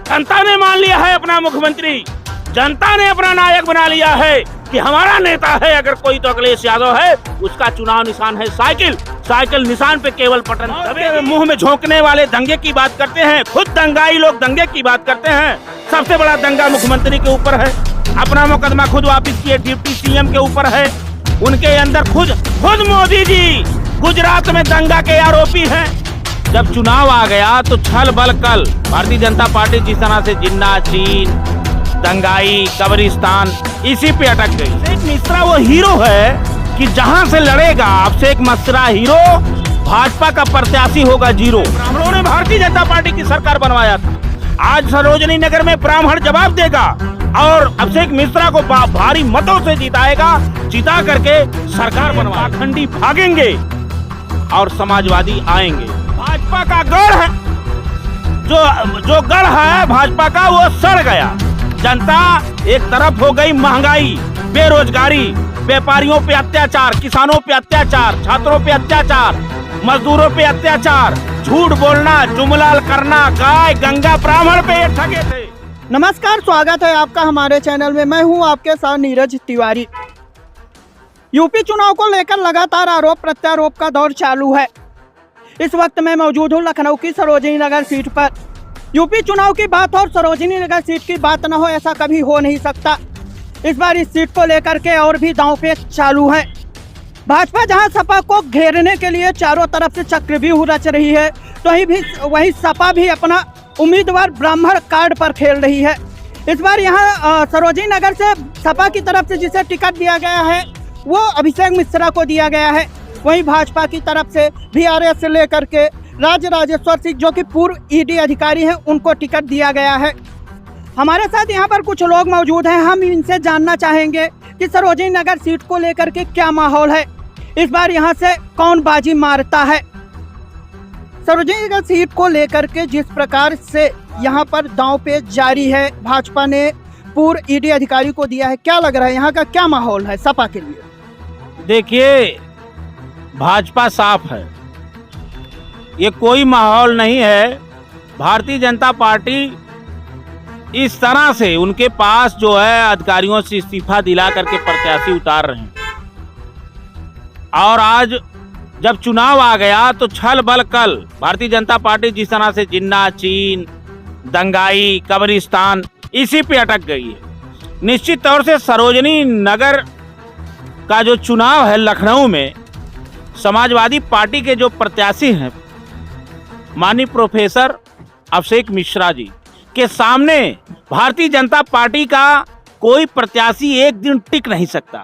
जनता ने मान लिया है अपना मुख्यमंत्री, जनता ने अपना नायक बना लिया है कि हमारा नेता है अगर कोई तो अखिलेश यादव है। उसका चुनाव निशान है साइकिल, साइकिल निशान पे केवल बटन दबे। मुंह में झोंकने वाले दंगे की बात करते हैं, खुद दंगाई लोग दंगे की बात करते हैं। सबसे बड़ा दंगा मुख्यमंत्री के ऊपर है, अपना मुकदमा खुद वापिस किए डिप्टी सीएम के ऊपर है। उनके अंदर खुद मोदी जी गुजरात में दंगा के आरोपी हैं। जब चुनाव आ गया तो छल बल कल भारतीय जनता पार्टी जिस तरह से जिन्ना, चीन, दंगाई, कब्रिस्तान इसी पे अटक गई। अभिषेक मिश्रा वो हीरो है कि जहां से लड़ेगा अभिषेक मिश्रा हीरो, भाजपा का प्रत्याशी होगा जीरो। ब्राह्मणों ने भारतीय जनता पार्टी की सरकार बनवाया था, आज सरोजनी नगर में ब्राह्मण जवाब देगा और अभिषेक मिश्रा को भारी मतों से जिताएगा, जिता करके सरकार बनवा। खंडी भागेंगे और समाजवादी आएंगे। भाजपा का गढ़ है, जो गढ़ है भाजपा का वो सड़ गया। जनता एक तरफ हो गई महंगाई, बेरोजगारी, व्यापारियों पे अत्याचार, किसानों पे अत्याचार, छात्रों पे अत्याचार, मजदूरों पे अत्याचार, झूठ बोलना, जुमला करना, गाय गंगा ब्राह्मण पे ठगे थे। नमस्कार, स्वागत है आपका हमारे चैनल में। मैं हूं आपके साथ नीरज तिवारी। यूपी चुनाव को लेकर लगातार आरोप प्रत्यारोप का दौर चालू है। इस वक्त मैं मौजूद हूं लखनऊ की सरोजनी नगर सीट पर। यूपी चुनाव की बात और सरोजनी नगर सीट की बात न हो, ऐसा कभी हो नहीं सकता। इस बार इस सीट को लेकर के और भी दांवपेच चालू है। भाजपा जहां सपा को घेरने के लिए चारों तरफ से चक्रव्यूह रच रही है, तो वही सपा भी अपना उम्मीदवार ब्राह्मण कार्ड पर खेल रही है। इस बार यहां सरोजनी नगर से सपा की तरफ से जिसे टिकट दिया गया है वो अभिषेक मिश्रा को दिया गया है। वहीं भाजपा की तरफ से VRS से लेकर के राज राजेश्वर सिंह जो कि पूर्व ED अधिकारी हैं उनको टिकट दिया गया है। हमारे साथ यहाँ पर कुछ लोग मौजूद हैं, हम इनसे जानना चाहेंगे कि सरोजनी नगर सीट को लेकर के क्या माहौल है, इस बार यहाँ से कौन बाजी मारता है। सरोजनी नगर सीट को लेकर के जिस प्रकार से यहाँ पर दांवपेच जारी है, भाजपा ने पूर्व ED अधिकारी को दिया है, क्या लग रहा है यहाँ का क्या माहौल है सपा के लिए? देखिए, भाजपा साफ है, ये कोई माहौल नहीं है। भारतीय जनता पार्टी इस तरह से उनके पास जो है अधिकारियों से इस्तीफा दिला करके प्रत्याशी उतार रहे हैं और आज जब चुनाव आ गया तो छल बल कल भारतीय जनता पार्टी जिस तरह से जिन्ना, चीन, दंगाई, कब्रिस्तान इसी पे अटक गई है। निश्चित तौर से सरोजनी नगर का जो चुनाव है लखनऊ में, समाजवादी पार्टी के जो प्रत्याशी हैं माननीय प्रोफेसर अभिषेक मिश्रा जी के सामने भारतीय जनता पार्टी का कोई प्रत्याशी एक दिन टिक नहीं सकता।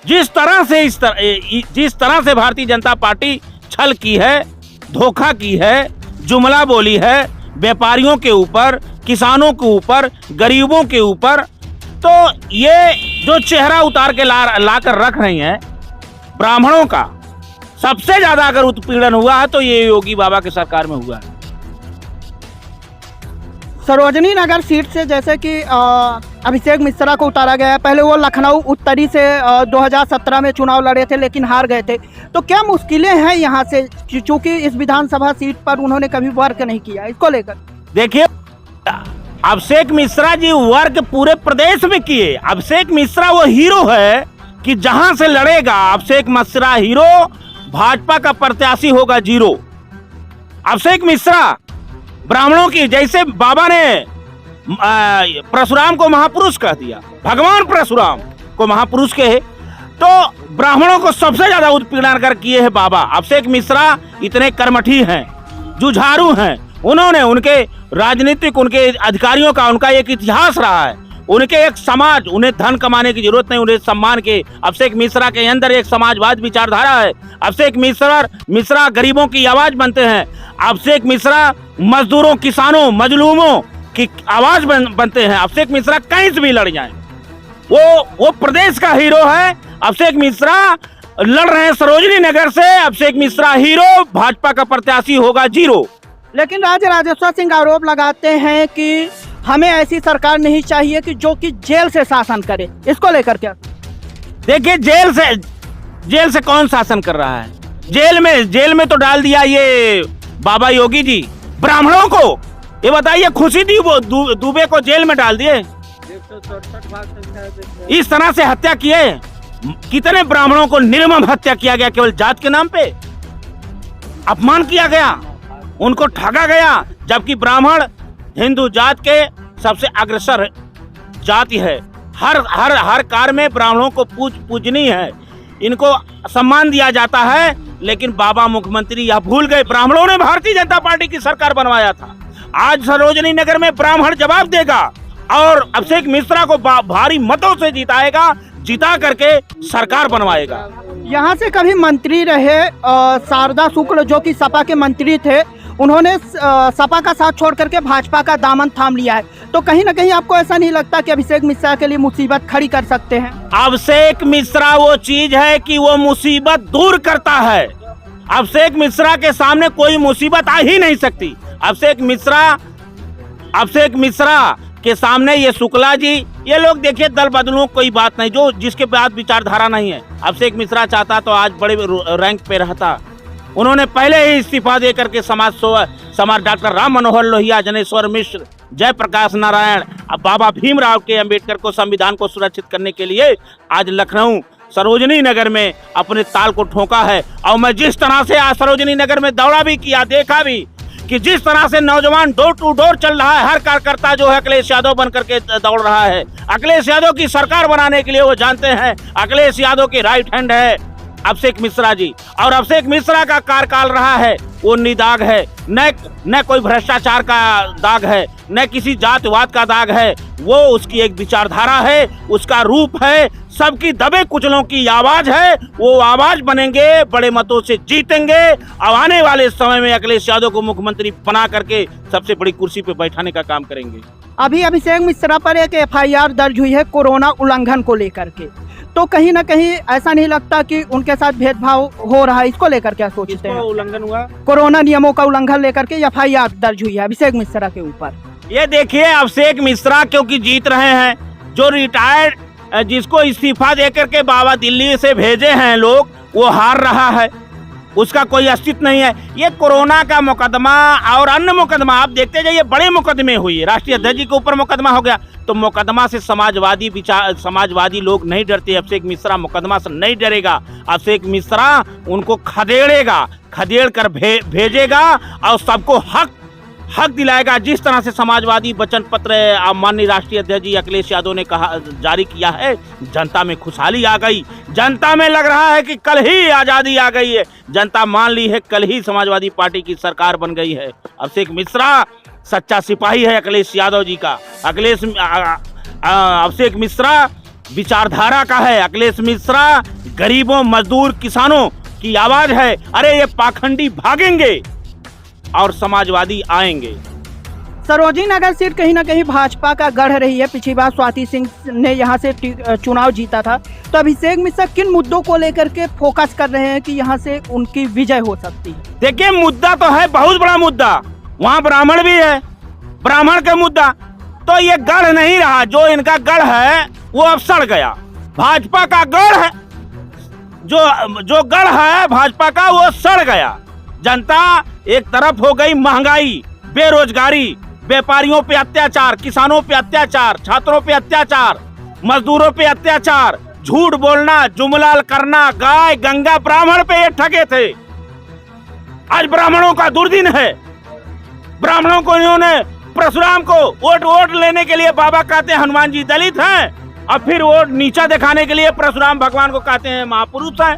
जिस तरह से भारतीय जनता पार्टी छल की है, धोखा की है, जुमला बोली है व्यापारियों के ऊपर, किसानों के ऊपर, गरीबों के ऊपर, तो ये जो चेहरा उतार के ला कर रख रही हैं ब्राह्मणों का, सबसे ज्यादा अगर उत्पीड़न हुआ है तो ये योगी बाबा की सरकार में हुआ है। सरोजनी नगर सीट से जैसे कि अभिषेक मिश्रा को उतारा गया है, पहले वो लखनऊ उत्तरी से 2017 में चुनाव लड़े थे लेकिन हार गए थे, तो क्या मुश्किलें हैं यहाँ से, चूंकि इस विधानसभा सीट पर उन्होंने कभी वर्क नहीं किया, इसको लेकर? देखिए, अभिषेक मिश्रा जी वर्क पूरे प्रदेश में किए। अभिषेक मिश्रा वो हीरो है कि जहां से लड़ेगा अभिषेक मिश्रा हीरो, भाजपा का प्रत्याशी होगा जीरो। अभिषेक मिश्रा ब्राह्मणों की, जैसे बाबा ने परशुराम को महापुरुष कह दिया, भगवान परशुराम को महापुरुष कहे, तो ब्राह्मणों को सबसे ज्यादा उत्पीड़न कर किए हैं बाबा। अभिषेक मिश्रा इतने कर्मठी हैं, जुझारू हैं, उन्होंने उनके राजनीतिक, उनके अधिकारियों का उनका एक इतिहास रहा है, उनके एक समाज, उन्हें धन कमाने की जरूरत नहीं, उन्हें सम्मान के। अभिषेक मिश्रा के अंदर एक समाजवाद विचारधारा है। अभिषेक मिश्रा गरीबों की आवाज बनते हैं। अभिषेक मिश्रा मजदूरों, किसानों, मजलूमों की आवाज बनते हैं। अभिषेक मिश्रा कहीं से भी लड़ जाए, वो प्रदेश का हीरो है। अभिषेक मिश्रा लड़ रहे हैं सरोजनी नगर से, अभिषेक मिश्रा हीरो, भाजपा का प्रत्याशी होगा जीरो। लेकिन राज राजेश्वर सिंह आरोप लगाते हैं कि हमें ऐसी सरकार नहीं चाहिए कि जो कि जेल से शासन करे, इसको लेकर क्या? देखिए, जेल से कौन शासन कर रहा है? जेल में तो डाल दिया ये बाबा योगी जी ब्राह्मणों को। ये बताइए, खुशी दी वो दुबे को जेल में डाल दिए, 167 भाग संख्या इस तरह से हत्या किए। कितने ब्राह्मणों को निर्मम हत्या किया गया केवल जात के नाम पे, अपमान किया गया, उनको ठगा गया, जबकि ब्राह्मण हिंदू जात के सबसे अग्रसर जाति है। हर हर हर कार्य में ब्राह्मणों को पूजनी है, इनको सम्मान दिया जाता है। लेकिन बाबा मुख्यमंत्री यह भूल गए, ब्राह्मणों ने भारतीय जनता पार्टी की सरकार बनवाया था। आज सरोजनी नगर में ब्राह्मण जवाब देगा और अभिषेक मिश्रा को भारी मतों से जिताएगा, जिता करके सरकार बनवाएगा। यहाँ से कभी मंत्री रहे शारदा शुक्ल जो कि सपा के मंत्री थे, उन्होंने सपा का साथ छोड़ करके भाजपा का दामन थाम लिया है, तो कहीं ना कहीं आपको ऐसा नहीं लगता कि अभिषेक मिश्रा के लिए मुसीबत खड़ी कर सकते हैं? अभिषेक मिश्रा वो चीज है कि वो मुसीबत दूर करता है। अभिषेक मिश्रा के सामने कोई मुसीबत आ ही नहीं सकती। अभिषेक मिश्रा के सामने ये शुक्ला जी, ये लोग देखिए दल बदलू कोई बात नहीं, जो जिसके बाद विचारधारा नहीं है। अभिषेक मिश्रा चाहता तो आज बड़े रैंक पे रहता। उन्होंने पहले ही इस्तीफा दे करके समाज डॉक्टर राम मनोहर लोहिया, जनेश्वर मिश्र, जयप्रकाश नारायण, अब बाबा भीमराव के अंबेडकर को, संविधान को सुरक्षित करने के लिए आज लखनऊ सरोजनी नगर में अपने ताल को ठोका है। और मैं जिस तरह से आज सरोजनी नगर में दौड़ा भी किया, देखा भी कि जिस तरह से नौजवान डोर टू डोर चल रहा है, हर कार्यकर्ता जो है अखिलेश यादव बन करके दौड़ रहा है। अखिलेश यादव की सरकार बनाने के लिए वो जानते हैं अखिलेश यादव के राइट हैंड है अभिषेक मिश्रा जी, और अभिषेक मिश्रा का कार्यकाल रहा है वो निदाग है, न कोई भ्रष्टाचार का दाग है, न किसी जातिवाद का दाग है। वो उसकी एक विचारधारा है, उसका रूप है, सबकी दबे कुचलों की आवाज है। वो आवाज बनेंगे, बड़े मतों से जीतेंगे और आने वाले समय में अखिलेश यादव को मुख्यमंत्री बना करके सबसे बड़ी कुर्सी पे बैठाने का काम करेंगे। अभी अभिषेक मिश्रा पर एक FIR दर्ज हुई है कोरोना उल्लंघन को लेकर के, तो कहीं ना कहीं ऐसा नहीं लगता कि उनके साथ भेदभाव हो रहा है? इसको लेकर क्या सोचते हैं? उल्लंघन हुआ, कोरोना नियमों का उल्लंघन लेकर के FIR दर्ज हुई है अभिषेक मिश्रा के ऊपर। ये देखिए, अभिषेक मिश्रा क्योंकि जीत रहे हैं, जो रिटायर्ड जिसको इस्तीफा देकर के बाबा दिल्ली से भेजे हैं लोग, वो हार रहा है, उसका कोई अस्तित्व नहीं है। ये कोरोना का मुकदमा और अन्य मुकदमा आप देखते जाइए, बड़े मुकदमे हुए, राष्ट्रीय अध्यक्ष जी के ऊपर मुकदमा हो गया, तो मुकदमा से समाजवादी लोग नहीं डरते। अभिषेक मिश्रा मुकदमा से नहीं डरेगा, अभिषेक मिश्रा उनको खदेड़ कर भेजेगा और सबको हक दिलाएगा। जिस तरह से समाजवादी वचन पत्र माननीय राष्ट्रीय अध्यक्ष जी अखिलेश यादव ने जारी किया है, जनता में खुशहाली आ गई, जनता में लग रहा है कि कल ही आज़ादी आ गई है, जनता मान ली है कल ही समाजवादी पार्टी की सरकार बन गई है। अभिषेक मिश्रा सच्चा सिपाही है अखिलेश यादव जी का। अभिषेक मिश्रा विचारधारा का है, अखिलेश मिश्रा गरीबों, मजदूर, किसानों की आवाज है। अरे ये पाखंडी भागेंगे और समाजवादी आएंगे। सरोजनी नगर सीट कहीं ना कहीं भाजपा का गढ़ रही है। पिछली बार स्वाति सिंह ने यहाँ से चुनाव जीता था, तो अभिषेक मिश्रा किन मुद्दों को लेकर के फोकस कर रहे हैं कि यहाँ से उनकी विजय हो सकती है? देखिए, मुद्दा तो है बहुत बड़ा मुद्दा, वहाँ ब्राह्मण भी है, ब्राह्मण का मुद्दा तो ये गढ़ नहीं रहा। जो इनका गढ़ है वो अब सड़ गया। भाजपा का गढ़ है, जो गढ़ है भाजपा का, वो सड़ गया। जनता एक तरफ हो गई, महंगाई, बेरोजगारी, व्यापारियों पे अत्याचार, किसानों पे अत्याचार, छात्रों पे अत्याचार, मजदूरों पे अत्याचार, झूठ बोलना, जुमलाल करना, गाय गंगा ब्राह्मण पे ये ठगे थे। आज ब्राह्मणों का दुर्दिन है। ब्राह्मणों को इन्होंने परशुराम को वोट लेने के लिए बाबा कहते हैं हनुमान जी दलित हैं, और फिर वोट नीचा दिखाने के लिए परशुराम भगवान को कहते हैं महापुरुष हैं।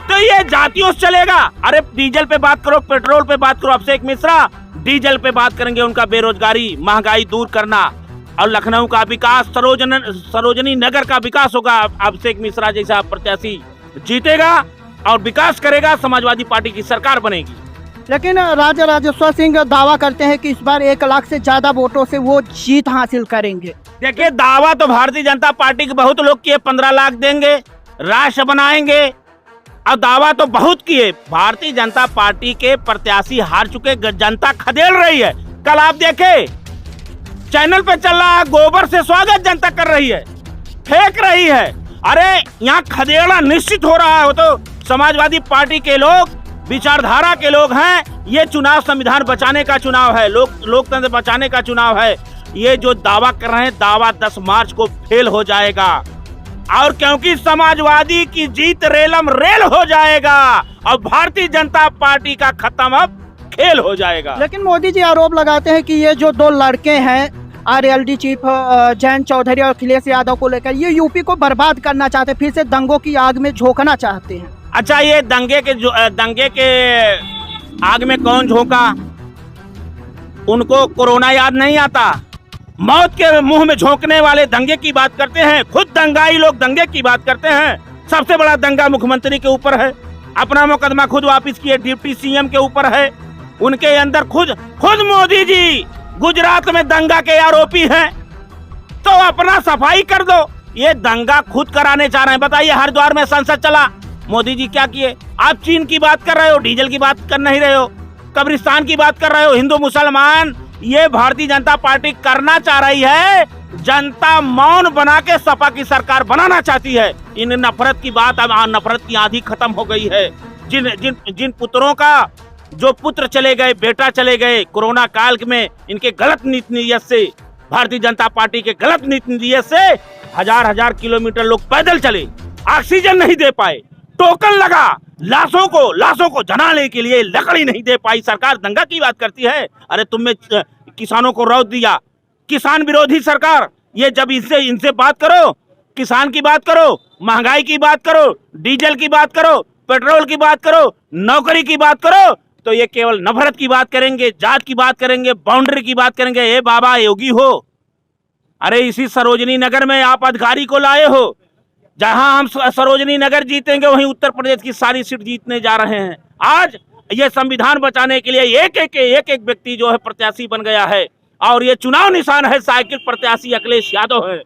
तो ये जातियों से चलेगा? अरे डीजल पे बात करो, पेट्रोल पे बात करो। अभिषेक मिश्रा डीजल पे बात करेंगे, उनका बेरोजगारी, महंगाई दूर करना और लखनऊ का विकास, सरोजनी नगर का विकास होगा। अभिषेक मिश्रा जैसा प्रत्याशी जीतेगा और विकास करेगा, समाजवादी पार्टी की सरकार बनेगी। लेकिन राजा राजेश्वर सिंह दावा करते हैं कि इस बार 1 लाख से ज्यादा वोटों से वो जीत हासिल करेंगे। देखिए, दावा तो भारतीय जनता पार्टी के बहुत लोग किए, 15 लाख देंगे, राष्ट्र बनाएंगे, और दावा तो बहुत किए। भारतीय जनता पार्टी के प्रत्याशी हार चुके, जनता खदेड़ रही है। कल आप देखे चैनल पे चल रहा है, गोबर से स्वागत जनता कर रही है, फेंक रही है। अरे यहाँ खदेड़ा निश्चित हो रहा है। वो तो समाजवादी पार्टी के लोग, विचारधारा के लोग हैं, ये चुनाव संविधान बचाने का चुनाव है, लोकतंत्र बचाने का चुनाव है। ये जो दावा कर रहे हैं, दावा 10 मार्च को फेल हो जाएगा। और क्योंकि समाजवादी की जीत रेलम रेल हो जाएगा और भारतीय जनता पार्टी का खत्म अब खेल हो जाएगा। लेकिन मोदी जी आरोप लगाते हैं कि ये जो 2 लड़के हैं आरएलडी चीफ जयंत चौधरी और अखिलेश यादव को लेकर, ये यूपी को बर्बाद करना चाहते हैं, फिर से दंगों की आग में झोंकना चाहते हैं। अच्छा, ये दंगे के आग में कौन झोंका? उनको कोरोना याद नहीं आता? मौत के मुंह में झोंकने वाले दंगे की बात करते हैं। खुद दंगाई लोग दंगे की बात करते हैं। सबसे बड़ा दंगा मुख्यमंत्री के ऊपर है। अपना मुकदमा खुद वापस किए डिप्टी सीएम के ऊपर है। उनके अंदर खुद मोदी जी गुजरात में दंगा के आरोपी हैं। तो अपना सफाई कर दो। ये दंगा खुद कराने चाह रहे हैं। बताइए, हरिद्वार में संसद चला, मोदी जी क्या किए? आप चीन की बात कर रहे हो, डीजल की बात कर नहीं रहे हो, कब्रिस्तान की बात कर रहे हो, हिंदू मुसलमान। ये भारतीय जनता पार्टी करना चाह रही है। जनता मौन बना के सपा की सरकार बनाना चाहती है। इन नफरत की बात, अब नफरत की आंधी खत्म हो गई है। जिन पुत्रों का जो पुत्र चले गए, बेटा चले गए कोरोना काल में, इनके गलत नीति नीयत से, भारतीय जनता पार्टी के गलत नीति नीयत से हजार किलोमीटर लोग पैदल चले, ऑक्सीजन नहीं दे पाए, टोकन लगा, लाशों को जलाने के लिए लकड़ी नहीं दे पाई। सरकार दंगा की बात करती है। अरे तुमने किसानों को रौद दिया, किसान विरोधी सरकार। ये जब इनसे बात करो, किसान की बात करो, महंगाई की बात करो, डीजल की बात करो, पेट्रोल की बात करो, नौकरी की बात करो, तो ये केवल नफरत की बात करेंगे, जात की बात करेंगे, बाउंड्री की बात करेंगे। ए बाबा योगी हो, अरे इसी सरोजनी नगर में आप अधिकारी को लाए हो। जहां हम सरोजनी नगर जीतेंगे, वहीं उत्तर प्रदेश की सारी सीट जीतने जा रहे हैं। आज ये संविधान बचाने के लिए एक एक व्यक्ति जो है प्रत्याशी बन गया है। और ये चुनाव निशान है, साइकिल प्रत्याशी अखिलेश यादव है।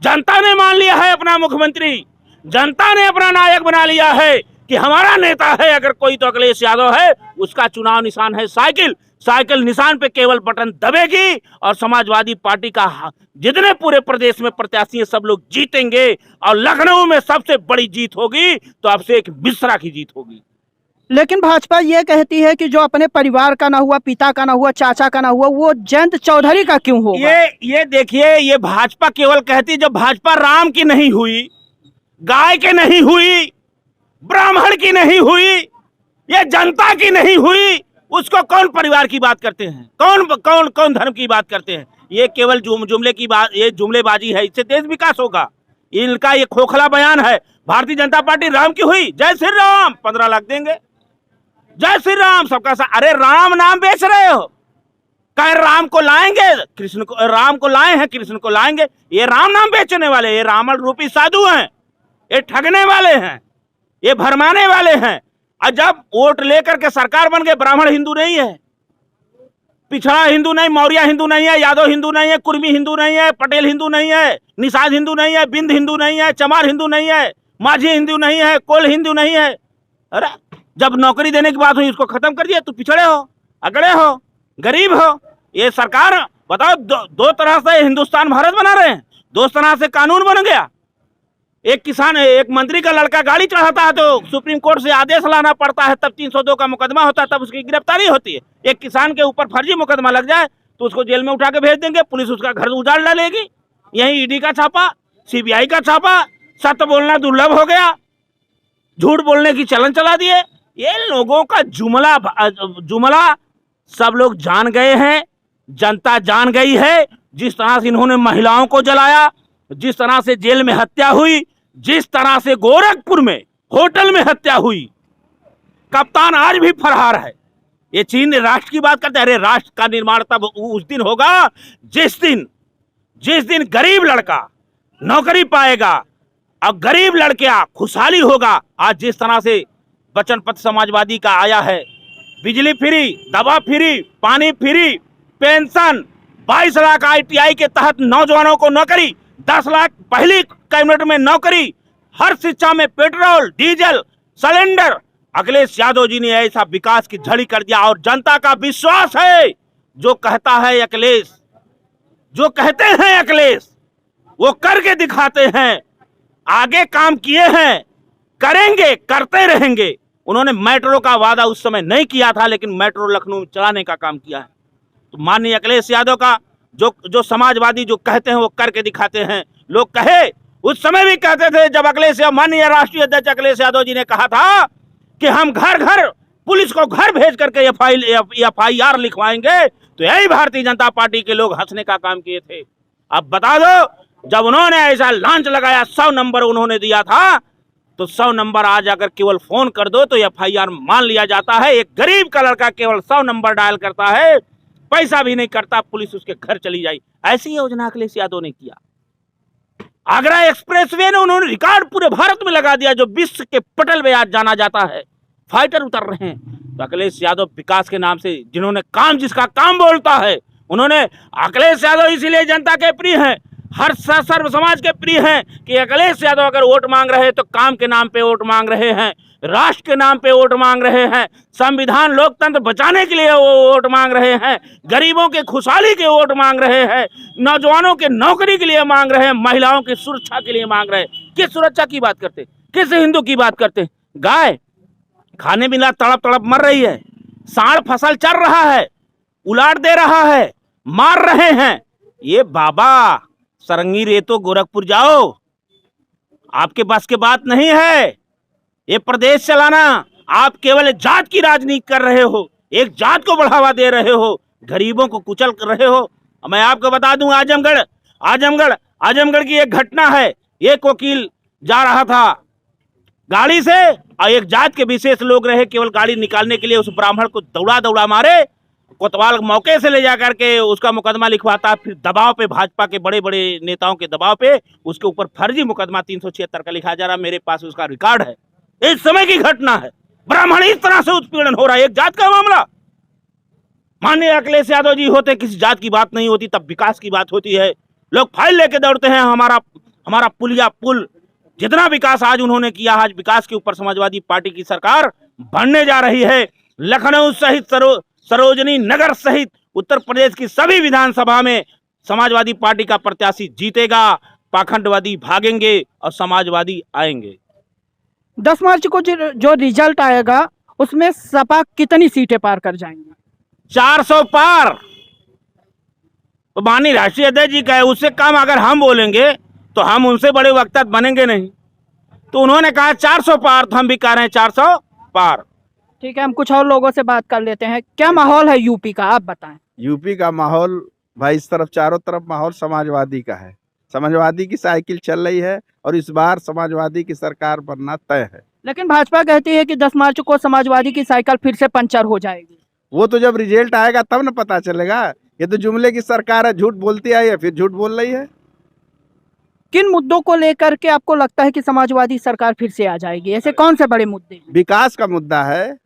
जनता ने मान लिया है अपना मुख्यमंत्री, जनता ने अपना नायक बना लिया है कि हमारा नेता है अगर कोई तो अखिलेश यादव है। उसका चुनाव निशान है साइकिल। साइकिल निशान पे केवल बटन दबेगी और समाजवादी पार्टी का जितने पूरे प्रदेश में प्रत्याशी हैं सब लोग जीतेंगे। और लखनऊ में सबसे बड़ी जीत होगी तो अब से एक मिश्रा की जीत होगी। लेकिन भाजपा ये कहती है कि जो अपने परिवार का ना हुआ, पिता का ना हुआ, चाचा का ना हुआ, वो जयंत चौधरी का क्यों होगा? ये देखिए, ये भाजपा केवल कहती है। जब भाजपा राम की नहीं हुई, गाय के नहीं हुई, ब्राह्मण की नहीं हुई, ये जनता की नहीं हुई, उसको कौन परिवार की बात करते हैं? कौन धर्म की बात करते हैं? ये केवल जुमले की बात, ये जुमलेबाजी है। इससे देश विकास होगा। इनका ये खोखला बयान है। भारतीय जनता पार्टी राम की हुई, जय श्री राम 15 लाख देंगे, जय श्री राम सबका साथ। अरे राम नाम बेच रहे हो, कहे राम को लाएंगे, कृष्ण को, राम को लाए हैं, कृष्ण को लाएंगे। ये राम नाम बेचने वाले, ये रावण रूपी साधु हैं, ये ठगने वाले हैं, ये भरमाने वाले हैं। और जब वोट लेकर के सरकार बन गए, ब्राह्मण हिंदू नहीं है, पिछड़ा हिंदू नहीं, मौर्य हिंदू नहीं है, यादव हिंदू नहीं है, कुर्मी हिंदू नहीं है, पटेल हिंदू नहीं है, निषाद हिंदू नहीं है, बिंद हिंदू नहीं है, चमार हिंदू नहीं है, माझी हिंदू नहीं है, कोल हिंदू नहीं है। अरे जब नौकरी देने की बात हुई उसको खत्म कर दिया। तो पिछड़े हो, अगड़े हो, गरीब हो। ये सरकार बताओ, दो तरह से हिंदुस्तान भारत बना रहे हैं। 2 तरह से कानून बन गया। एक मंत्री का लड़का गाड़ी चढ़ाता है तो सुप्रीम कोर्ट से आदेश लाना पड़ता है, तब 302 का मुकदमा होता है, तब उसकी गिरफ्तारी होती है। एक किसान के ऊपर फर्जी मुकदमा लग जाए तो उसको जेल में उठा के भेज देंगे, पुलिस उसका घर उजाड़ डालेगी। यही ईडी का छापा, सीबीआई का छापा। सत्य बोलना दुर्लभ हो गया, झूठ बोलने की चलन चला दिए। ये लोगों का जुमला सब लोग जान गए हैं, जनता जान गई है। जिस तरह से इन्होंने महिलाओं को जलाया, जिस तरह से जेल में हत्या हुई, जिस तरह से गोरखपुर में होटल में हत्या हुई, कप्तान आज भी फरार है। ये चीन राष्ट्र की बात करते हैं। अरे राष्ट्र का निर्माण तब उस दिन होगा जिस दिन गरीब लड़का नौकरी पाएगा और गरीब लड़कियां खुशहाली होगा। आज जिस तरह से वचन पत्र समाजवादी का आया है, बिजली फ्री, दवा फ्री, पानी फ्री, पेंशन, 22 लाख ITI के तहत नौजवानों को नौकरी, 10 लाख पहली कैबिनेट में नौकरी, हर शिक्षा में petrol, diesel, cylinder. Akhilesh Yadav ji ने ऐसा विकास की झड़ी कर दिया। और जनता का विश्वास है, जो कहता है अखिलेश, जो कहते हैं अखिलेश, वो करके दिखाते हैं। आगे काम किए हैं, करेंगे, करते रहेंगे। उन्होंने मेट्रो का वादा उस समय नहीं किया था, लेकिन मेट्रो लखनऊ में चलाने का काम किया है। तो माननीय अखिलेश यादव का जो समाजवादी जो कहते हैं वो करके दिखाते हैं। लोग कहे, उस समय भी कहते थे जब माननीय राष्ट्रीय अध्यक्ष अखिलेश यादव जी ने कहा था कि हम घर घर पुलिस को घर भेज करके FIR लिखवाएंगे, तो यही भारतीय जनता पार्टी के लोग हंसने का काम किए थे। अब बता दो, जब उन्होंने ऐसा लांच लगाया, 100 नंबर उन्होंने दिया था, तो 100 नंबर आज अगर केवल फोन कर दो तो FIR मान लिया जाता है। एक गरीब का लड़का केवल 100 नंबर डायल करता है, पैसा भी नहीं करता, पुलिस उसके घर चली जाए। ऐसी योजना अखिलेश यादव ने किया। आगरा एक्सप्रेसवे ने उन्होंने रिकॉर्ड पूरे भारत में लगा दिया, जो विश्व के पटल में आज जाना जाता है। फाइटर उतर रहे हैं। तो अखिलेश यादव विकास के नाम से जिन्होंने काम, जिसका काम बोलता है, उन्होंने अखिलेश यादव इसीलिए जनता के प्रिय हैं, हर सर्व समाज के प्रिय हैं कि अखिलेश यादव अगर वोट मांग रहे हैं तो काम के नाम पे वोट मांग रहे हैं, राष्ट्र के नाम पे वोट मांग रहे हैं, संविधान लोकतंत्र बचाने के लिए वो वोट मांग रहे हैं, गरीबों के खुशहाली के वोट मांग रहे हैं, नौजवानों के नौकरी के लिए मांग रहे हैं, महिलाओं की सुरक्षा के लिए मांग रहे हैं। किस सुरक्षा की बात करते, किस हिंदू की बात करते? गाय खाने बिना तड़प तड़प मर रही है, सांड फसल चर रहा है, उलाट दे रहा है, मार रहे हैं। ये बाबा सरंगी रेतो गोरखपुर जाओ, आपके बस के बात नहीं है ये प्रदेश चलाना। आप केवल एक जात की राजनीति कर रहे हो, एक जात को बढ़ावा दे रहे हो, गरीबों को कुचल कर रहे हो। मैं आपको बता दूं, आजमगढ़ की एक घटना है। एक वकील जा रहा था गाड़ी से, और एक जात के विशेष लोग रहे, केवल गाड़ी निकालने के लिए उस ब्राह्मण को दौड़ा मारे। कोतवाल मौके से ले जाकर के उसका मुकदमा लिखवाता, फिर दबाव पे, भाजपा के बड़े बड़े नेताओं के दबाव पे उसके ऊपर फर्जी मुकदमा 376 का लिखा जा रहा। मेरे पास उसका रिकॉर्ड है, इस समय की घटना है। ब्राह्मण इस तरह से उत्पीड़न हो रहा है, एक जात का मामला। माननीय अखिलेश यादव जी होते, किसी जात की बात नहीं होती, तब विकास की बात होती है। लोग फाइल लेके दौड़ते हैं, हमारा पुल जितना विकास आज उन्होंने किया, आज विकास के ऊपर समाजवादी पार्टी की सरकार बढ़ने जा रही है। लखनऊ सहित सरोजनी नगर सहित उत्तर प्रदेश की सभी विधानसभा में समाजवादी पार्टी का प्रत्याशी जीतेगा। पाखंडवादी भागेंगे और समाजवादी आएंगे। 10 मार्च को जो रिजल्ट आएगा उसमें सपा कितनी सीटें पार कर जाएंगे? 400 पार। तो माननीय राष्ट्रीय अध्यक्ष जी कहे, उससे कम अगर हम बोलेंगे तो हम उनसे बड़े वक्ता बनेंगे नहीं। तो उन्होंने कहा 400 पार, तो हम भी कह रहे हैं 400 पार। ठीक है, हम कुछ और लोगों से बात कर लेते हैं। क्या माहौल है यूपी का, आप बताएं। यूपी का माहौल भाई, इस तरफ चारों तरफ माहौल समाजवादी का है। समाजवादी की साइकिल चल रही है और इस बार समाजवादी की सरकार बनना तय है। लेकिन भाजपा कहती है कि 10 मार्च को समाजवादी की साइकिल फिर से पंचर हो जाएगी। वो तो जब रिजल्ट आएगा तब न पता चलेगा। ये तो जुमले की सरकार है, झूठ बोलती आई है, फिर झूठ बोल रही है। किन मुद्दों को लेकर के आपको लगता है कि समाजवादी सरकार फिर से आ जाएगी? ऐसे कौन से बड़े मुद्दे हैं? विकास का मुद्दा है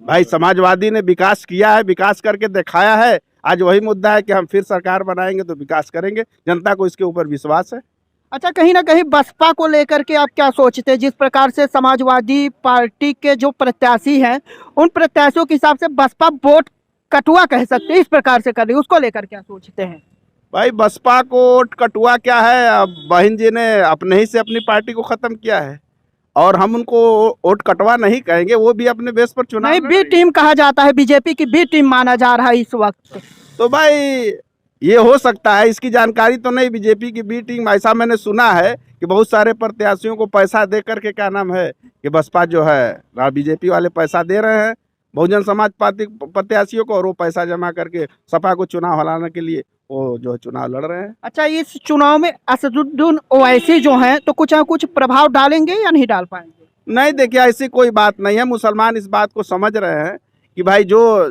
भाई, समाजवादी ने विकास किया है, विकास करके दिखाया है। आज वही मुद्दा है कि हम फिर सरकार बनाएंगे तो विकास करेंगे। जनता को इसके ऊपर विश्वास है। अच्छा, कहीं ना कहीं बसपा को लेकर के आप क्या सोचते हैं? जिस प्रकार से समाजवादी पार्टी के जो प्रत्याशी हैं, उन प्रत्याशियों के हिसाब से बसपा वोट कटुआ कह सकते हैं, इस प्रकार से कर रही है, उसको लेकर क्या सोचते हैं? भाई बसपा को वोट कटुआ क्या है, अब बहन जी ने अपने ही से अपनी पार्टी को खत्म किया है और हम उनको वोट कटवा नहीं कहेंगे। वो भी अपने बेस पर चुनाव नहीं, बी टीम कहा जाता है, बीजेपी की बी टीम माना जा रहा है इस वक्त। तो भाई ये हो सकता है, इसकी जानकारी तो नहीं। बीजेपी की बी टीम, ऐसा मैंने सुना है कि बहुत सारे प्रत्याशियों को पैसा दे करके, क्या नाम है, कि बसपा जो है बीजेपी वाले पैसा दे रहे हैं बहुजन समाज पार्टी प्रत्याशियों को, और वो पैसा जमा करके सपा को चुनाव हराने के लिए वो जो है चुनाव लड़ रहे हैं। अच्छा, इस चुनाव में असदुद्दीन ओवैसी जो हैं तो कुछ ना कुछ प्रभाव डालेंगे या नहीं डाल पाएंगे? नहीं, देखिए ऐसी कोई बात नहीं है। मुसलमान इस बात को समझ रहे हैं कि भाई जो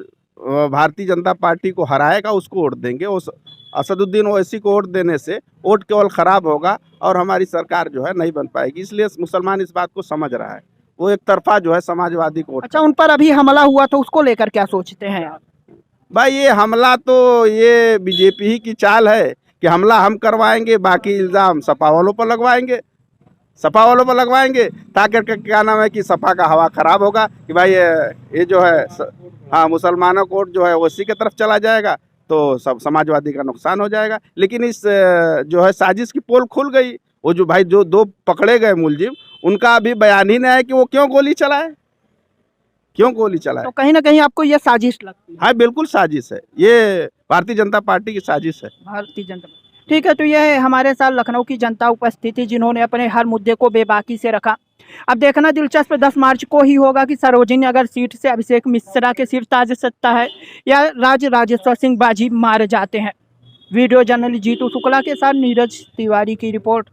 भारतीय जनता पार्टी को हराएगा उसको वोट देंगे। उस असदुद्दीन ओवैसी को वोट देने से वोट केवल खराब होगा और हमारी सरकार जो है नहीं बन पाएगी। इसलिए मुसलमान इस बात को समझ रहा है। वो एक तरफा जो है समाजवादी को। अच्छा, उन पर अभी हमला हुआ तो उसको लेकर क्या सोचते हैं आप? भाई ये हमला तो ये बीजेपी ही की चाल है कि हमला हम करवाएंगे, बाकी इल्ज़ाम सपा वालों पर लगवाएंगे ताकि क्या नाम है कि सपा का हवा खराब होगा कि भाई ये जो है हाँ मुसलमानों को वोट जो है उसी की तरफ चला जाएगा तो सब समाजवादी का नुकसान हो जाएगा। लेकिन इस जो है साजिश की पोल खुल गई। वो जो भाई जो 2 पकड़े गए मुलजिम, उनका अभी बयान ही नहीं है कि वो क्यों गोली चलाए। क्यों गोली चलाए? तो कहीं ना कहीं आपको ये साजिश लगती है? हाँ बिल्कुल साजिश है, ये भारतीय जनता पार्टी की साजिश है। भारतीय जनता पार्टी। ठीक है, तो यह हमारे साथ लखनऊ की जनता उपस्थित थी जिन्होंने अपने हर मुद्दे को बेबाकी से रखा। अब देखना दिलचस्प 10 मार्च को ही होगा कि सरोजिनी नगर सीट से अभिषेक मिश्रा के सिर ताज सत्ता है या राजेश्वर सिंह बाजी मारे जाते हैं। वीडियो जर्नलिस्ट जीतू शुक्ला के साथ नीरज तिवारी की रिपोर्ट।